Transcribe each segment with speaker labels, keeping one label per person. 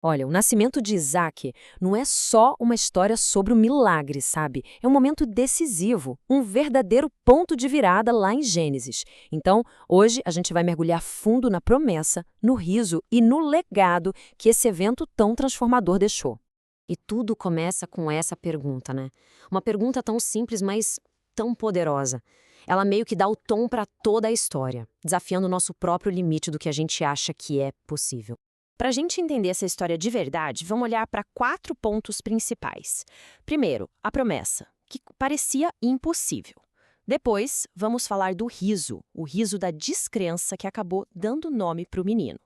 Speaker 1: Olha, o nascimento de Isaac não é só uma história sobre o milagre, sabe? É um momento decisivo, um verdadeiro ponto de virada lá em Gênesis. Então, hoje a gente vai mergulhar fundo na promessa, no riso e no legado que esse evento tão transformador deixou. E tudo começa com essa pergunta, né? Uma pergunta tão simples, mas tão poderosa. Ela meio que dá o tom para toda a história, desafiando o nosso próprio limite do que a gente acha que é possível. Para a gente entender essa história de verdade, vamos olhar para 4 pontos principais. Primeiro, a promessa, que parecia impossível. Depois, vamos falar do riso, o riso da descrença que acabou dando nome para o menino.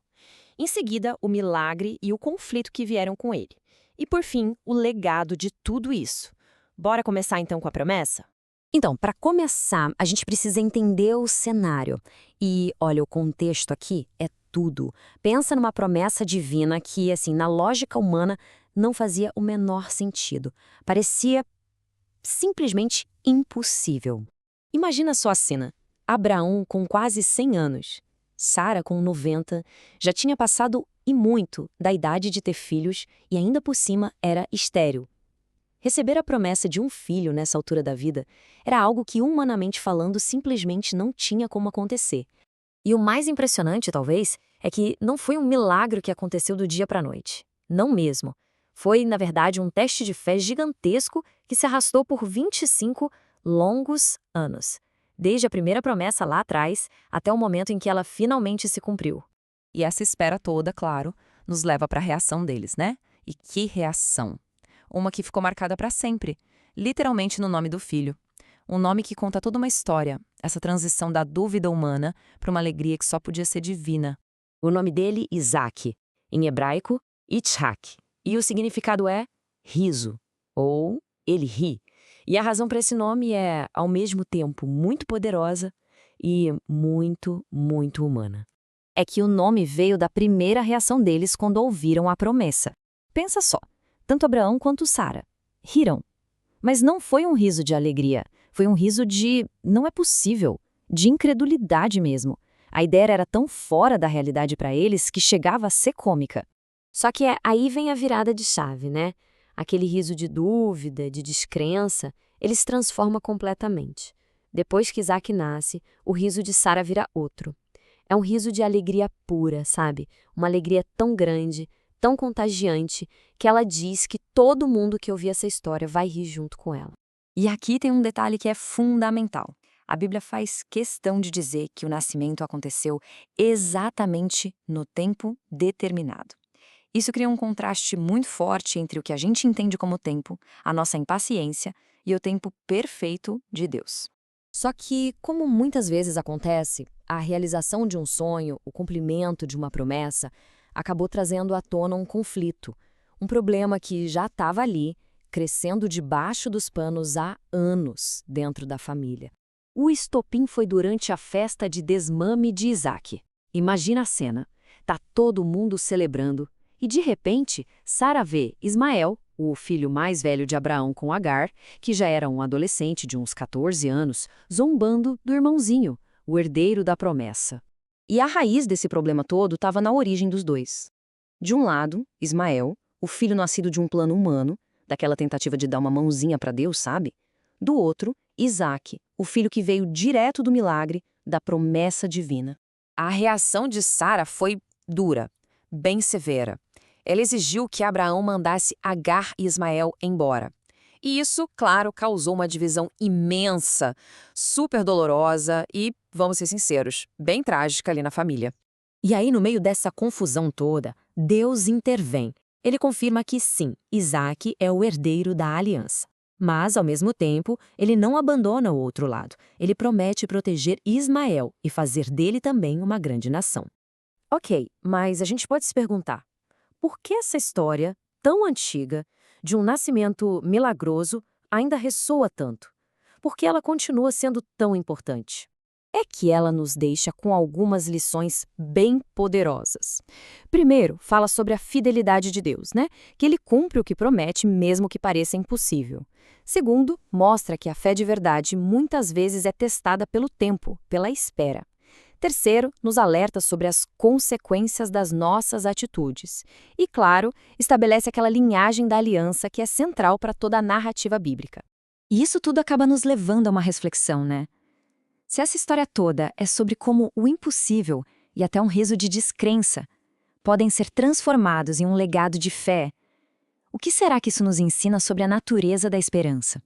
Speaker 1: Em seguida, o milagre e o conflito que vieram com ele. E, por fim, o legado de tudo isso. Bora começar então com a promessa? Então, para começar, a gente precisa entender o cenário. E, olha, o contexto aqui é tudo. Pensa numa promessa divina que, assim, na lógica humana, não fazia o menor sentido. Parecia simplesmente impossível. Imagina só a cena. Abraão com quase 100 anos. Sara com 90. Já tinha passado e muito da idade de ter filhos e ainda por cima era estéril. Receber a promessa de um filho nessa altura da vida era algo que, humanamente falando, simplesmente não tinha como acontecer. E o mais impressionante, talvez, é que não foi um milagre que aconteceu do dia para a noite. Não mesmo. Foi, na verdade, um teste de fé gigantesco que se arrastou por 25 longos anos. Desde a primeira promessa lá atrás até o momento em que ela finalmente se cumpriu.
Speaker 2: E essa espera toda, claro, nos leva para a reação deles, né? E que reação! Uma que ficou marcada para sempre, literalmente no nome do filho. Um nome que conta toda uma história, essa transição da dúvida humana para uma alegria que só podia ser divina.
Speaker 1: O nome dele, Isaac. Em hebraico, Yitzhak. E o significado é riso, ou ele ri. E a razão para esse nome é, ao mesmo tempo, muito poderosa e muito, muito humana. É que o nome veio da primeira reação deles quando ouviram a promessa. Pensa só, tanto Abraão quanto Sara riram. Mas não foi um riso de alegria, foi um riso de não é possível, de incredulidade mesmo. A ideia era tão fora da realidade para eles que chegava a ser cômica. Só que aí vem a virada de chave, né? Aquele riso de dúvida, de descrença, ele se transforma completamente. Depois que Isaac nasce, o riso de Sara vira outro. É um riso de alegria pura, sabe? Uma alegria tão grande, tão contagiante, que ela diz que todo mundo que ouvir essa história vai rir junto com ela.
Speaker 2: E aqui tem um detalhe que é fundamental. A Bíblia faz questão de dizer que o nascimento aconteceu exatamente no tempo determinado. Isso cria um contraste muito forte entre o que a gente entende como tempo, a nossa impaciência e o tempo perfeito de Deus.
Speaker 1: Só que, como muitas vezes acontece, a realização de um sonho, o cumprimento de uma promessa, acabou trazendo à tona um conflito, um problema que já estava ali, crescendo debaixo dos panos há anos dentro da família. O estopim foi durante a festa de desmame de Isaac. Imagina a cena. Tá todo mundo celebrando e, de repente, Sara vê Ismael, o filho mais velho de Abraão com Agar, que já era um adolescente de uns 14 anos, zombando do irmãozinho, o herdeiro da promessa. E a raiz desse problema todo estava na origem dos dois. De um lado, Ismael, o filho nascido de um plano humano, daquela tentativa de dar uma mãozinha para Deus, sabe? Do outro, Isaac, o filho que veio direto do milagre, da promessa divina.
Speaker 2: A reação de Sara foi dura, bem severa. Ela exigiu que Abraão mandasse Agar e Ismael embora. E isso, claro, causou uma divisão imensa, super dolorosa e, vamos ser sinceros, bem trágica ali na família.
Speaker 1: E aí, no meio dessa confusão toda, Deus intervém. Ele confirma que sim, Isaac é o herdeiro da aliança. Mas, ao mesmo tempo, ele não abandona o outro lado. Ele promete proteger Ismael e fazer dele também uma grande nação. Ok, mas a gente pode se perguntar, por que essa história, tão antiga, de um nascimento milagroso, ainda ressoa tanto? Por que ela continua sendo tão importante? É que ela nos deixa com algumas lições bem poderosas. Primeiro, fala sobre a fidelidade de Deus, né? Que ele cumpre o que promete, mesmo que pareça impossível. Segundo, mostra que a fé de verdade muitas vezes é testada pelo tempo, pela espera. Terceiro, nos alerta sobre as consequências das nossas atitudes. E, claro, estabelece aquela linhagem da aliança que é central para toda a narrativa bíblica.
Speaker 2: E isso tudo acaba nos levando a uma reflexão, né? Se essa história toda é sobre como o impossível e até um riso de descrença podem ser transformados em um legado de fé, o que será que isso nos ensina sobre a natureza da esperança?